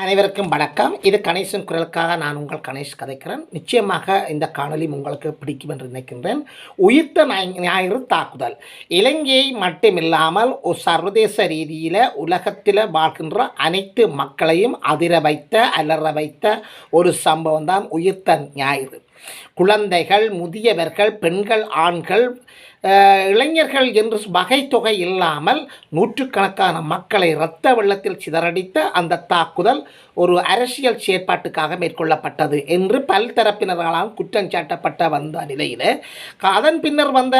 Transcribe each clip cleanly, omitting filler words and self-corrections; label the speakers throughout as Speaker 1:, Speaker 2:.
Speaker 1: அனைவருக்கும் வணக்கம். இது கணேசன் குரலுக்காக நான் உங்கள் கணேஷ் கதைக்கிறேன். நிச்சயமாக இந்த காணொலி உங்களுக்கு பிடிக்கும் என்று நினைக்கின்றேன். உயிர்த்த ஞாயிறு தாக்குதல் இலங்கையை மட்டுமில்லாமல் ஒரு சர்வதேச ரீதியில் உலகத்தில் வாழ்கின்ற அனைத்து மக்களையும் அதிர வைத்த அலற வைத்த ஒரு சம்பவம் தான் உயிர்த்த ஞாயிறு. குழந்தைகள், முதியவர்கள், பெண்கள், ஆண்கள், இளைஞர்கள் என்று வகைத்தொகை இல்லாமல் நூற்றுக்கணக்கான மக்களை இரத்த வெள்ளத்தில் சிதறடித்த அந்த தாக்குதல் ஒரு அரசியல் செயற்பாட்டுக்காக மேற்கொள்ளப்பட்டது என்று பல்தரப்பினர்களால் குற்றம் சாட்டப்பட்ட வந்த நிலையில் அதன் பின்னர் வந்த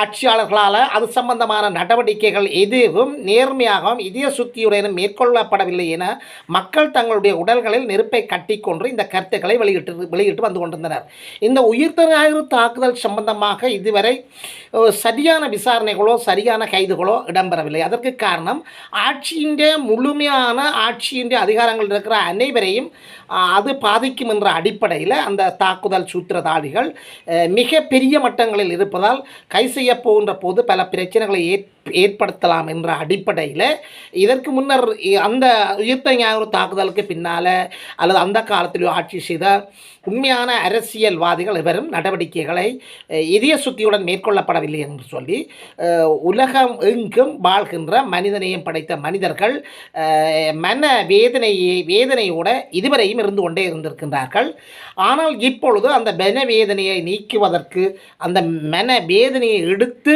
Speaker 1: ஆட்சியாளர்களால் அது சம்பந்தமான நடவடிக்கைகள் எதுவும் நேர்மையாகவும் இதய சுத்தியுடன் மேற்கொள்ளப்படவில்லை என மக்கள் தங்களுடைய உடல்களில் நெருப்பை கட்டிக்கொண்டு இந்த கருத்துக்களை வெளியிட்டு வந்து கொண்டிருந்தனர். இந்த உயிர்த்த ஞாயிறு தாக்குதல் சம்பந்தமாக இதுவரை சரியான விசாரணைகளோ சரியான கைதுகளோ இடம்பெறவில்லை. அதற்கு காரணம் ஆட்சியின் முழுமையான ஆட்சியின் அதிகாரங்கள் இருக்கிற அனைவரையும் அது பாதிக்கும் என்ற அடிப்படையில் அந்த தாக்குதல் சூத்திரதாரிகள் மிக பெரிய மட்டங்களில் இருப்பதால் கை செய்ய போகின்ற போது பல பிரச்சனைகளை ஏற்படுத்தலாம் என்ற அடிப்படையில் இதற்கு முன்னர் அந்த உயிர்த்த ஞாயிறு தாக்குதலுக்கு பின்னால் அல்லது அந்த காலத்திலோ ஆட்சி செய்த உண்மையான அரசியல்வாதிகள் இவரும் நடவடிக்கைகளை இதய சுத்தியுடன் மேற்கொள்ளப்படவில்லை என்று சொல்லி உலகம் எங்கும் வாழ்கின்ற மனிதநேயம் படைத்த மனிதர்கள் மன வேதனையோட இதுவரையும் இருந்து கொண்டே இருந்திருக்கின்றார்கள். ஆனால் இப்பொழுது அந்த மனவேதனையை நீக்குவதற்கு, அந்த மன வேதனையை எடுத்து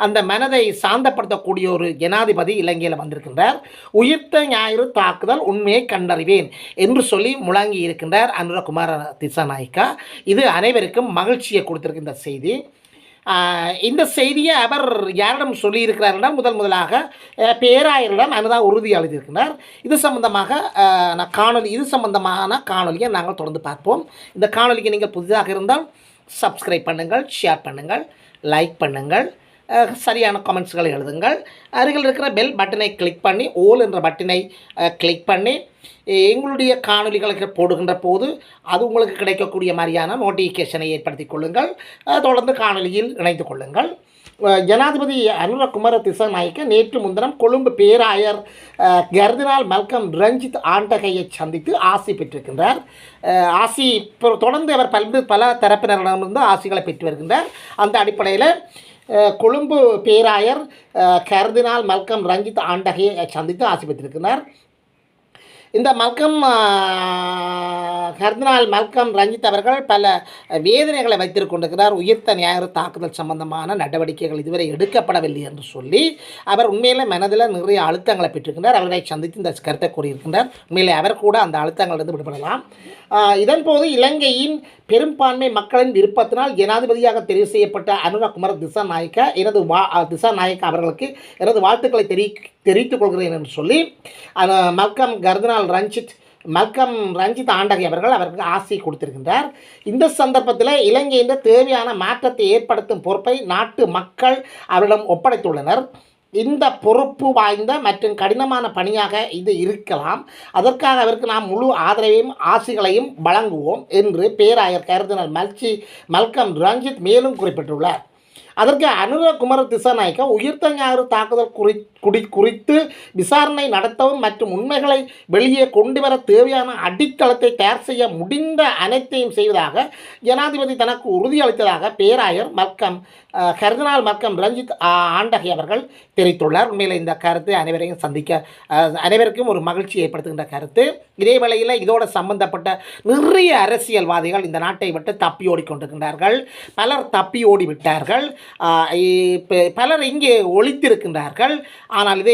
Speaker 1: அந்த மனதை சாந்தப்படுத்தக்கூடிய ஒரு ஜனாதிபதி இலங்கையில் வந்திருக்கின்றார். உயிர்த்த ஞாயிறு தாக்குதல் உண்மையை கண்டறிவேன் என்று சொல்லி முழங்கி இருக்கின்றார் அனுரகுமார திசாநாயக்கா. இது அனைவருக்கும் மகிழ்ச்சியை கொடுத்திருக்கின்ற செய்தி. இந்த செய்தியை அவர் யாரிடம் சொல்லியிருக்கிறாரிடம் முதலாக பேராயரிடம் அதுதான் உறுதி அளித்திருக்கிறார். இது சம்பந்தமான காணொலியை நாங்கள் தொடர்ந்து பார்ப்போம். இந்த காணொலிக்கு நீங்கள் புதிதாக இருந்தால் சப்ஸ்கிரைப் பண்ணுங்கள், ஷேர் பண்ணுங்கள், லைக் பண்ணுங்கள், சரியான கமெண்ட்ஸ்களை எழுதுங்கள். அருகில் இருக்கிற பெல் பட்டனை கிளிக் பண்ணி ஓல் என்ற பட்டனை கிளிக் பண்ணி எங்களுடைய காணொலிகளுக்கு போடுகின்ற போது அது உங்களுக்கு கிடைக்கக்கூடிய மாதிரியான நோட்டிஃபிகேஷனை ஏற்படுத்தி கொள்ளுங்கள். தொடர்ந்து காணொலியில் இணைந்து கொள்ளுங்கள். ஜனாதிபதி அனுரகுமார திசாநாயக்க நேற்று முன்தினம் கொழும்பு பேராயர் கர்தினால் மல்கம் ரஞ்சித் ஆண்டகையை சந்தித்து ஆசி பெற்றிருக்கின்றார். ஆசி தொடர்ந்து அவர் பல தரப்பினரிடமிருந்து ஆசிகளை பெற்று வருகின்றார். அந்த அடிப்படையில் கொழும்பு பேராயர் கர்தினால் மல்கம் ரஞ்சித் ஆண்டகையை சந்தித்து ஆசி பெற்றிருக்கிறார். இந்த கர்தினால் மல்கம் ரஞ்சித் அவர்கள் பல வேதனைகளை வைத்திருக்கொண்டிருக்கிறார். உயிர்த்த ஞாயிறு தாக்குதல் சம்பந்தமான நடவடிக்கைகள் இதுவரை எடுக்கப்படவில்லை என்று சொல்லி அவர் உண்மையிலே மனதில் நிறைய அழுத்தங்களை பெற்றிருக்கின்றார். அவர்களை சந்தித்து இந்த கருத்தை கூறியிருக்கின்றார். உண்மையிலே அவர் கூட அந்த அழுத்தங்களிலிருந்து விடுபடலாம். இதன்போது இலங்கையின் பெரும்பான்மை மக்களின் விருப்பத்தினால் ஜனாதிபதியாக தெரிவு செய்யப்பட்ட அனுரகுமார திசாநாயக்கா அவர்களுக்கு எனது வாழ்த்துக்களை தெரிவித்துக் கொள்கிறேன் என்று சொல்லி கர்தினால் மல்கம் ரஞ்சித் ஆண்டகை அவர்களுக்கு ஆசி கொடுத்திருக்கின்றார். இந்த சந்தர்ப்பத்தில் இலங்கையின் தேவையான மாற்றத்தை ஏற்படுத்தும் பொறுப்பை நாட்டு மக்கள் அவரிடம் ஒப்படைத்துள்ளனர். இந்த பொறுப்பு வாய்ந்த மற்றும் கடினமான பணியாக இது இருக்கலாம். அதற்காக அவருக்கு நாம் முழு ஆதரவையும் ஆசிகளையும் வழங்குவோம் என்று பேராயர் கர்தினால் மல்கம் ரஞ்சித் மேலும் குறிப்பிட்டுள்ளார். அதற்கு அனுரகுமார திசாநாயக்கா உயிர்த்த ஞாயிறு தாக்குதல் குறித்து விசாரணை நடத்தவும் மற்றும் உண்மைகளை வெளியே கொண்டு வர தேவையான அடித்தளத்தை தயார் செய்ய முடிந்த அனைத்தையும் செய்வதாக ஜனாதிபதி தனக்கு உறுதியளித்ததாக பேராயர் கர்தினால் மல்கம் ரஞ்சித் ஆண்டகை அவர்கள் தெரிவித்துள்ளார். உண்மையில் இந்த கருத்து அனைவருக்கும் ஒரு மகிழ்ச்சி ஏற்படுத்துகின்ற கருத்து. இதே வேளையில் இதோடு சம்பந்தப்பட்ட நிறைய அரசியல்வாதிகள் இந்த நாட்டை விட்டு தப்பி ஓடிக்கொண்டிருக்கின்றார்கள். பலர் தப்பி ஓடிவிட்டார்கள். பலர் இங்கே ஒளித்திருக்கின்றார்கள். ஆனால் இது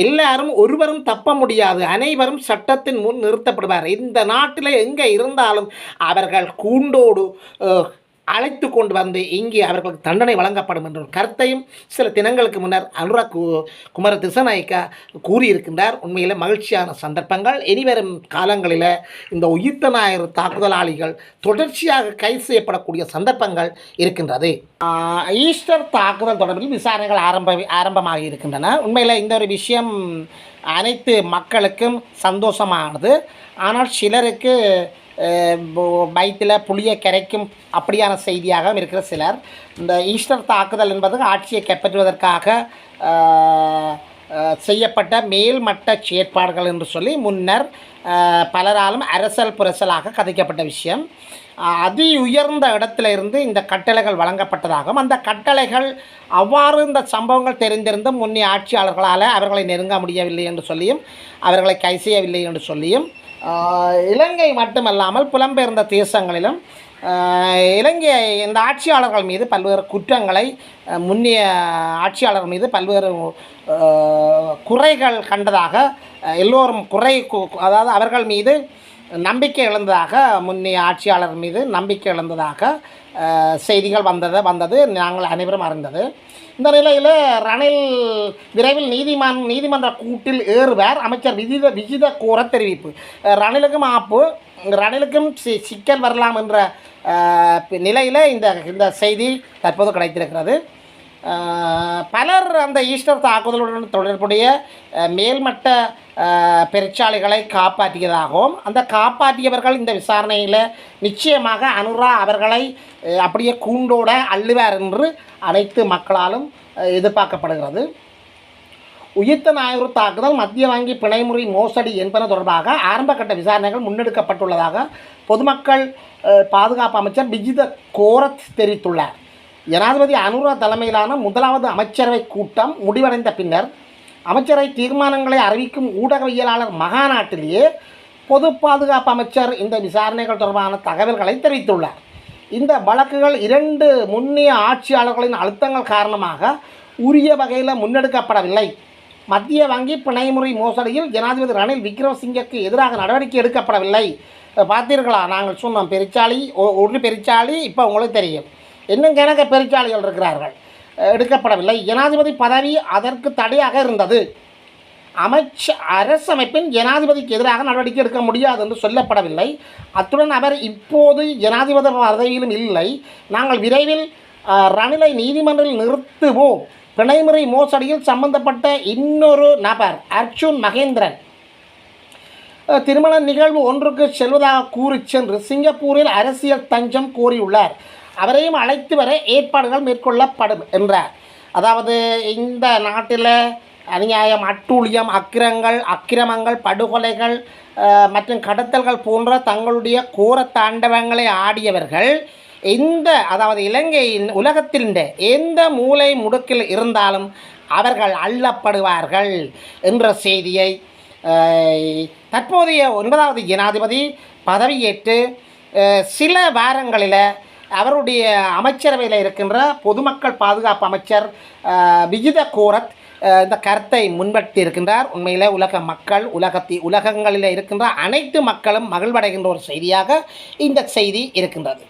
Speaker 1: எல்லாரும் ஒருவரும் தப்ப முடியாது. அனைவரும் சட்டத்தின் முன் நிறுத்தப்படுவார். இந்த நாட்டில் எங்கே இருந்தாலும் அவர்கள் கூண்டோடு அழைத்து கொண்டு வந்து இங்கே அவர்களுக்கு தண்டனை வழங்கப்படும் என்ற ஒரு கருத்தையும் சில தினங்களுக்கு முன்னர் அனுரகுமார திசாநாயக்கா கூறியிருக்கின்றார். உண்மையில் மகிழ்ச்சியான சந்தர்ப்பங்கள். இனிவரும் காலங்களில் இந்த உயிர்த்த ஞாயிறு தாக்குதலாளிகள் தொடர்ச்சியாக கைது செய்யப்படக்கூடிய சந்தர்ப்பங்கள் இருக்கின்றது. ஈஸ்டர் தாக்குதல் தொடர்பில் விசாரணைகள் ஆரம்பமாகி இருக்கின்றன. உண்மையில் இந்த ஒரு விஷயம் அனைத்து மக்களுக்கும் சந்தோஷமானது. ஆனால் சிலருக்கு வயிற்றில் புளியை கரைக்கும் அப்படியான செய்தியாக இருக்கிற சிலர் இந்த ஈஸ்டர் தாக்குதல் என்பது ஆட்சியை கைப்பற்றுவதற்காக செய்யப்பட்ட மேல்மட்ட செயற்பாடுகள் என்று சொல்லி முன்னர் பலராலும் அரசல் புரசலாக கதைக்கப்பட்ட விஷயம். அதி உயர்ந்த இடத்துல இருந்து இந்த கட்டளைகள் வழங்கப்பட்டதாகவும், அந்த கட்டளைகள் அவ்வாறு இந்த சம்பவங்கள் தெரிந்திருந்தும் முன்னே ஆட்சியாளர்களால் அவர்களை நெருங்க முடியவில்லை என்று சொல்லியும், அவர்களை கை செய்யவில்லை என்று சொல்லியும், இலங்கை மட்டுமல்லாமல் புலம்பெயர்ந்த தேசங்களிலும் இலங்கை இந்த ஆட்சியாளர்கள் மீது பல்வேறு குற்றங்களை, முன்னைய ஆட்சியாளர்கள் மீது பல்வேறு குறைகள் கண்டதாக எல்லோரும் அதாவது அவர்கள் மீது நம்பிக்கை இழந்ததாக, முன்னைய ஆட்சியாளர் மீது நம்பிக்கை இழந்ததாக செய்திகள் வந்தது நாங்கள் அனைவரும் அறிந்தது. இந்த நிலையில் ரணில் விரைவில் நீதிமன்ற கூட்டில் ஏறுவார். அமைச்சர் விஜித கோர தெரிவிப்பு. ரணிலுக்கும் ஆப்பு, ரணிலுக்கும் சிக்கல் வரலாம் என்ற நிலையில் இந்த செய்தி தற்போது கிடைத்திருக்கிறது. பலர் அந்த ஈஸ்டர் தாக்குதலுடன் தொடர்புடைய மேல்மட்ட பெருச்சாளிகளை காப்பாற்றியதாகவும், அந்த காப்பாற்றியவர்கள் இந்த விசாரணையில் நிச்சயமாக அனுரா அவர்களை அப்படியே கூண்டோட அள்ளுவார் என்று அனைத்து மக்களாலும் எதிர்பார்க்கப்படுகிறது. உயிர்த்த ஞாயிறு தாக்குதல், மத்திய வங்கி பிணைமுறி மோசடி என்பன தொடர்பாக ஆரம்பகட்ட விசாரணைகள் முன்னெடுக்கப்பட்டுள்ளதாக பொதுமக்கள் பாதுகாப்பு அமைச்சர் விஜித கோரத் தெரிவித்துள்ளார். ஜனாதிபதி அனுரா தலைமையிலான முதலாவது அமைச்சரவை கூட்டம் முடிவடைந்த பின்னர் அமைச்சரவை தீர்மானங்களை அறிவிக்கும் ஊடகவியலாளர் மகாநாட்டிலேயே பொது பாதுகாப்பு அமைச்சர் இந்த விசாரணைகள் தொடர்பான தகவல்களை தெரிவித்துள்ளார். இந்த வழக்குகள் 2 முன்னைய ஆட்சியாளர்களின் அழுத்தங்கள் காரணமாக உரிய வகையில் முன்னெடுக்கப்படவில்லை. மத்திய வங்கி பிணைமுறை மோசடியில் ஜனாதிபதி ரணில் விக்ரமசிங்கக்கு எதிராக நடவடிக்கை எடுக்கப்படவில்லை. பார்த்தீர்களா, நாங்கள் சொன்னோம் பெருச்சாளி, ஒரு பெருச்சாளி இப்போ உங்களுக்கு தெரியும், இன்னும் கணக்க பெருச்சாளிகள் இருக்கிறார்கள், எடுக்கப்படவில்லை. ஜனாதிபதி பதவி அதற்கு தடையாக இருந்தது. அரசமைப்பின் ஜனாதிபதிக்கு எதிராக நடவடிக்கை எடுக்க முடியாது என்று சொல்லப்படவில்லை. அத்துடன் அவர் இப்போது ஜனாதிபதி பதவியிலும் இல்லை. நாங்கள் விரைவில் ரணிலை நீதிமன்றில் நிறுத்துவோம். பிணைமுறை மோசடியில் சம்பந்தப்பட்ட இன்னொரு நபர் அர்ஜுன் மகேந்திரன் திருமண நிகழ்வு ஒன்றுக்கு செல்வதாக கூறி சென்று சிங்கப்பூரில் அரசியல் தஞ்சம் கோரியுள்ளார். அவரையும் அழைத்து வர ஏற்பாடுகள் மேற்கொள்ளப்படும் என்றார். அதாவது இந்த நாட்டில் அநியாயம், அட்டூழியம், அக்கிரமங்கள், படுகொலைகள் மற்றும் கடத்தல்கள் போன்ற தங்களுடைய கோர தாண்டவங்களை ஆடியவர்கள் அதாவது இலங்கையின் உலகத்தின் எந்த மூலை முடுக்கில் இருந்தாலும் அவர்கள் அள்ளப்படுவார்கள் என்ற செய்தியை தற்போதைய 9வது ஜனாதிபதி பதவியேற்று சில வாரங்களில் அவருடைய அமைச்சரவையில் இருக்கின்ற பொதுமக்கள் பாதுகாப்பு அமைச்சர் விஜித கோரத் இந்த கருத்தை முன்வைத்து இருக்கின்றார். உண்மையில் உலகங்களில் இருக்கின்ற அனைத்து மக்களும் மகிழ்வடைகின்ற ஒரு செய்தியாக இந்த செய்தி இருக்கின்றது.